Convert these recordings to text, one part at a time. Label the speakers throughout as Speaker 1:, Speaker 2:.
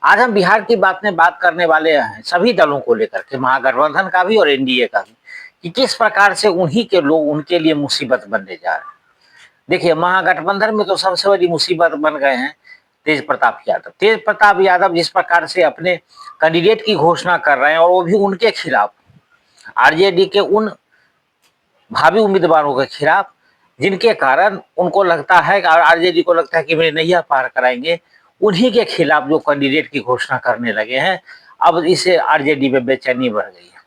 Speaker 1: आज हम बिहार की बात करने वाले हैं सभी दलों को लेकर के, महागठबंधन का भी और एनडीए का भी, कि किस प्रकार से उन्हीं के लोग उनके लिए मुसीबत बनने जा रहे हैं। देखिए, महागठबंधन में तो सबसे बड़ी मुसीबत बन गए हैं तेज प्रताप यादव। तेज प्रताप यादव जिस प्रकार से अपने कैंडिडेट की घोषणा कर रहे हैं और वो भी उनके खिलाफ, आरजेडी के उन भावी उम्मीदवारों के खिलाफ जिनके कारण उनको लगता है, आरजेडी को लगता है कि वे नैया पार कराएंगे, उन्हीं के खिलाफ जो कैंडिडेट की घोषणा करने लगे हैं। अब इससे आरजेडी में बेचैनी बढ़ गई है।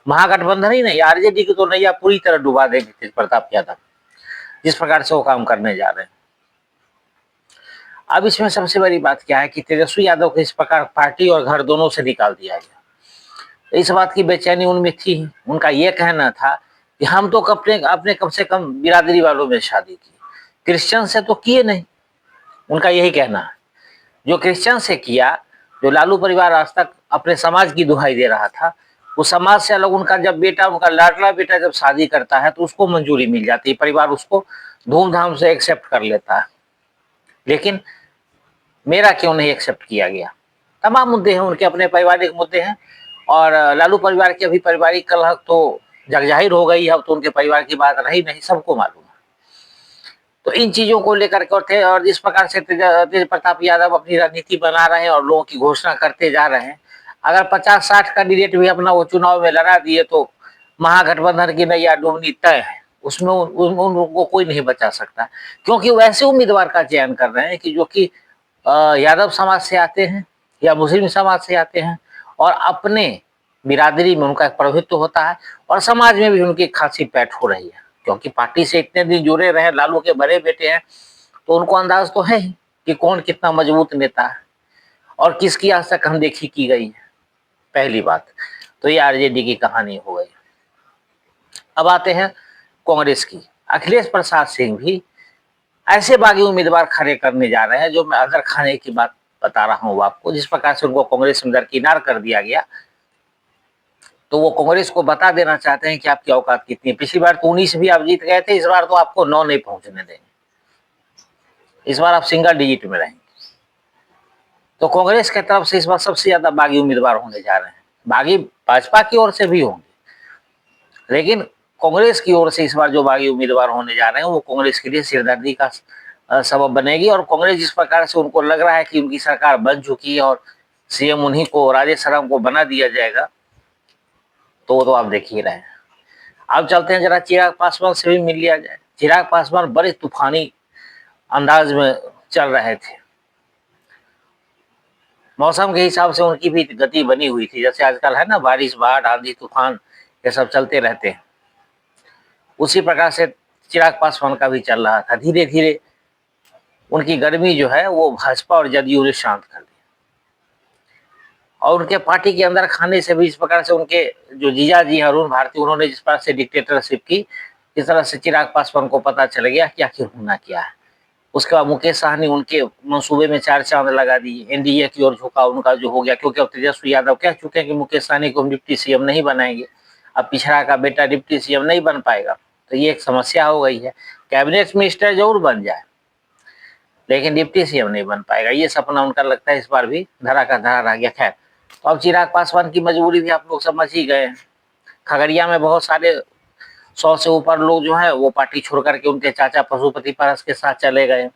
Speaker 1: महागठबंधन ही नहीं, आरजेडी की तो नैया पूरी तरह डुबा देंगे तेज प्रताप यादव, जिस प्रकार से वो काम करने जा रहे हैं। अब इसमें सबसे बड़ी बात क्या है कि तेजस्वी यादव को इस प्रकार पार्टी और घर दोनों से निकाल दिया गया। इस बात की बेचैनी उनमें थी। उनका यह कहना था कि हम तो अपने अपने कम से कम बिरादरी वालों में शादी की, क्रिश्चियन से तो किए नहीं। उनका यही कहना है, जो क्रिश्चियन से किया, जो लालू परिवार आज तक अपने समाज की दुहाई दे रहा था, उस समाज से अलग उनका जब बेटा, उनका लाडला बेटा जब शादी करता है तो उसको मंजूरी मिल जाती है, परिवार उसको धूमधाम से एक्सेप्ट कर लेता है। लेकिन मेरा क्यों नहीं एक्सेप्ट किया गया? तमाम मुद्दे हैं, उनके अपने पारिवारिक मुद्दे हैं। और लालू परिवार की अभी पारिवारिक कलह तो जग जाहिर हो गई है। अब तो उनके परिवार की बात रही नहीं, सबको मालूम है। तो इन चीजों को लेकर के थे, और जिस प्रकार से तेज प्रताप यादव अपनी रणनीति बना रहे हैं और लोगों की घोषणा करते जा रहे हैं, अगर 50-60 कैंडिडेट भी अपना वो चुनाव में लड़ा दिए तो महागठबंधन की नैया डूबनी तय है। उसमें उनको कोई नहीं बचा सकता, क्योंकि वैसे उम्मीदवार का चयन कर रहे हैं कि जो कि यादव समाज से आते हैं या मुस्लिम समाज से आते हैं, और अपने बिरादरी में उनका एक प्रभुत्व होता है, और समाज में भी उनकी खासी पैठ हो रही है, क्योंकि पार्टी से इतने दिन जुड़े रहे, लालू के बड़े बेटे हैं, तो उनको अंदाज तो है ही कि कौन कितना मजबूत नेता है और किसकी आज तक अनदेखी की गई है। पहली बात तो ये आरजेडी की कहानी हो गई। अब आते हैं कांग्रेस की। अखिलेश प्रसाद सिंह भी ऐसे बागी उम्मीदवार खड़े करने जा रहे हैं, जो मैं अगर खाने की बात बता रहा हूं आपको, जिस प्रकार से उनको कांग्रेस में दरकिनार कर दिया गया, तो वो कांग्रेस को बता देना चाहते हैं कि आपकी औकात कितनी है। पिछली बार तो 19 भी आप जीत गए थे, इस बार तो आपको 9 नहीं पहुंचने देंगे, इस बार आप सिंगल डिजिट में रहेंगे। तो कांग्रेस की तरफ से इस बार सबसे ज्यादा बागी उम्मीदवार होने जा रहे हैं। बागी भाजपा की ओर से भी होंगे, लेकिन कांग्रेस की ओर से इस बार जो बागी उम्मीदवार होने जा रहे हैं वो कांग्रेस के लिए सिरदर्दी का सबब बनेगी। और कांग्रेस जिस प्रकार से उनको लग रहा है कि उनकी सरकार बन चुकी है और सीएम उन्हीं को, राजेश राम को बना दिया जाएगा, तो आप देख ही रहे हैं। अब चलते हैं जरा चिराग पासवान से भी मिल लिया जाए। चिराग पासवान बड़े तूफानी अंदाज में चल रहे थे, मौसम के हिसाब से उनकी भी गति बनी हुई थी, जैसे आजकल है ना, बारिश, बाढ़, आंधी, तूफान, ये सब चलते रहते हैं, उसी प्रकार से चिराग पासवान का भी चल रहा था। धीरे धीरे उनकी गर्मी जो है वो भाजपा और जदयू ने शांत कर दी, और उनके पार्टी के अंदर खाने से भी इस प्रकार से उनके जो जीजा जी अरुण भारती, उन्होंने जिस प्रकार से डिक्टेटरशिप की, इस तरह से चिराग पासवान को पता चल गया कि आखिर होना क्या है। उसके बाद मुकेश साह ने उनके मंसूबे में 4 चांद लगा दिए, एनडीए की ओर झुका उनका जो हो गया, क्योंकि अब तेजस्वी यादव कह चुके हैं कि मुकेश सहनी को हम डिप्टी सीएम नहीं बनाएंगे, अब पिछड़ा का बेटा डिप्टी सीएम नहीं बन पाएगा। तो ये एक समस्या हो गई है। कैबिनेट मिनिस्टर जरूर बन जाए, लेकिन डिप्टी सीएम नहीं बन पाएगा, ये सपना उनका लगता है इस बार भी धरा का धरा रह गया। खैर, तो अब चिराग पासवान की मजबूरी भी आप लोग समझ ही गए हैं। खगड़िया में बहुत सारे 100 से ऊपर लोग जो है वो पार्टी छोड़ करके उनके चाचा पशुपति पारस के साथ चले गए,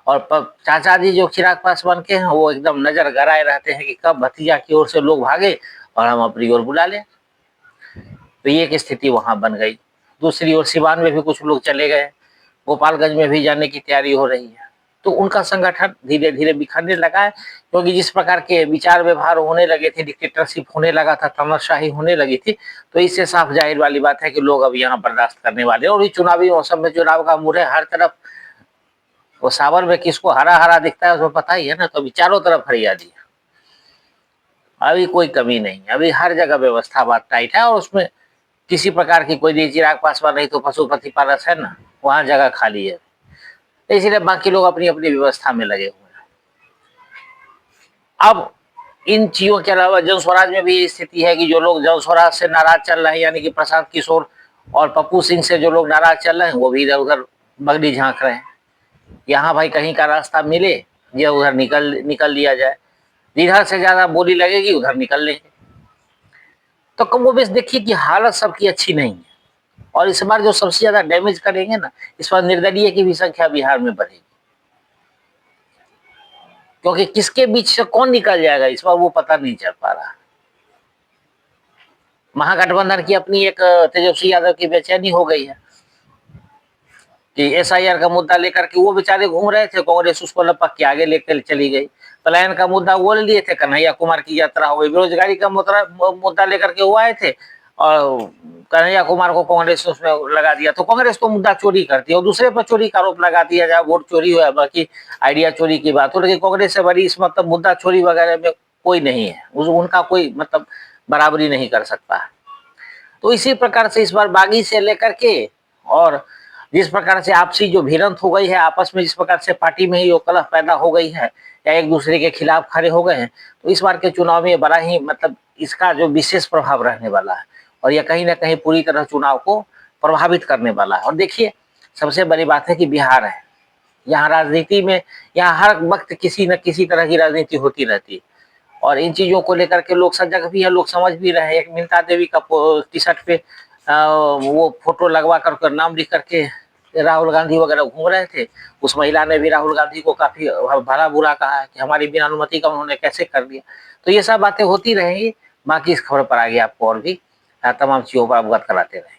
Speaker 1: और चाचा जी जो चिराग पासवान के हैं वो एकदम नजर गड़ाए रहते हैं कि कब भतीजा की ओर से लोग भागे और हम अपनी ओर बुला लें। तो ये एक स्थिति वहां बन गई। दूसरी ओर सिवान में भी कुछ लोग चले गए, गोपालगंज में भी जाने की तैयारी हो रही है। तो उनका संगठन धीरे धीरे बिखरने लगा है, क्योंकि जिस प्रकार के विचार व्यवहार होने लगे थे, डिक्टेटरशिप होने लगा था, तानाशाही होने लगी थी, तो इससे साफ जाहिर वाली बात है कि लोग अब यहाँ बर्दाश्त करने वाले। और इस चुनावी मौसम में चुनाव का मूड है, हर तरफ वो सावर में किसको हरा हरा दिखता है उसको पता ही है ना, तो अभी चारों तरफ हरियाली है, अभी कोई कमी नहीं है, अभी हर जगह व्यवस्था बहुत टाइट है, और उसमें किसी प्रकार की कोई नहीं, चिराग पासवान नहीं तो पशुपति पारस है ना, वहां जगह खाली है, इसलिए बाकी लोग अपनी अपनी व्यवस्था में लगे हुए हैं। अब इन चीजों के अलावा जन स्वराज में भी स्थिति है कि जो लोग जन स्वराज से नाराज चल रहे हैं, यानी कि प्रशांत किशोर और पप्पू सिंह से जो लोग नाराज चल रहे हैं, वो भी इधर उधर बगड़ी झांक रहे हैं। यहाँ भाई कहीं का रास्ता मिले, ये उधर निकल लिया जाए। जिधर से ज्यादा बोली लगेगी उधर निकल लेंगे। तो कमोबेश देखिए कि हालत सबकी अच्छी नहीं है, और इस बार जो सबसे ज्यादा डैमेज करेंगे ना, इस बार निर्दलीय की भी संख्या बिहार में बढ़ेगी, क्योंकि किसके बीच से कौन निकल जाएगा इस बार वो पता नहीं चल पा रहा। महागठबंधन की अपनी एक तेजस्वी यादव की बेचैनी हो गई है कि एसआईआर का मुद्दा लेकर के वो बेचारे घूम रहे थे, कांग्रेस उसको लपक के आगे लेकर चली गई। पलायन का मुद्दा वो ले लिए थे, कन्हैया कुमार की यात्रा हो गई। बेरोजगारी का मुद्दा लेकर के वो आए थे और कन्हैया कुमार को कांग्रेस ने उसमें लगा दिया। तो कांग्रेस तो मुद्दा चोरी करती है और दूसरे पर चोरी का आरोप लगा दिया जाए, वोट चोरी हो या बाकी आइडिया चोरी की बात हो, लेकिन कांग्रेस से बड़ी इस मतलब मुद्दा चोरी वगैरह में कोई नहीं है, उनका कोई मतलब बराबरी नहीं कर सकता है। तो इसी प्रकार से इस बार बागी से लेकर के, और जिस प्रकार से आपसी जो भिड़ंत हो गई है आपस में, जिस प्रकार से पार्टी में ही वो कलह पैदा हो गई है या एक दूसरे के खिलाफ खड़े हो गए हैं, तो इस बार के चुनाव में बड़ा ही मतलब इसका जो विशेष प्रभाव रहने वाला है, और यह कहीं ना कहीं पूरी तरह चुनाव को प्रभावित करने वाला है। और देखिए सबसे बड़ी बात है कि बिहार है, यहाँ राजनीति में यहाँ हर वक्त किसी न किसी तरह की राजनीति होती रहती है, और इन चीजों को लेकर के लोग सजग भी है, लोग समझ भी रहे हैं। एक मीनता देवी का टी शर्ट पे वो फोटो लगवा कर नाम लिख करके राहुल गांधी वगैरह घूम रहे थे, उस महिला ने भी राहुल गांधी को काफी भला बुरा कहा है कि हमारी बिना अनुमति का उन्होंने कैसे कर दिया। तो ये सब बातें होती रहेंगी, बाकी इस खबर पर आगे आपको और भी तमाम चीजों पर अवगत कराते रहेंगे।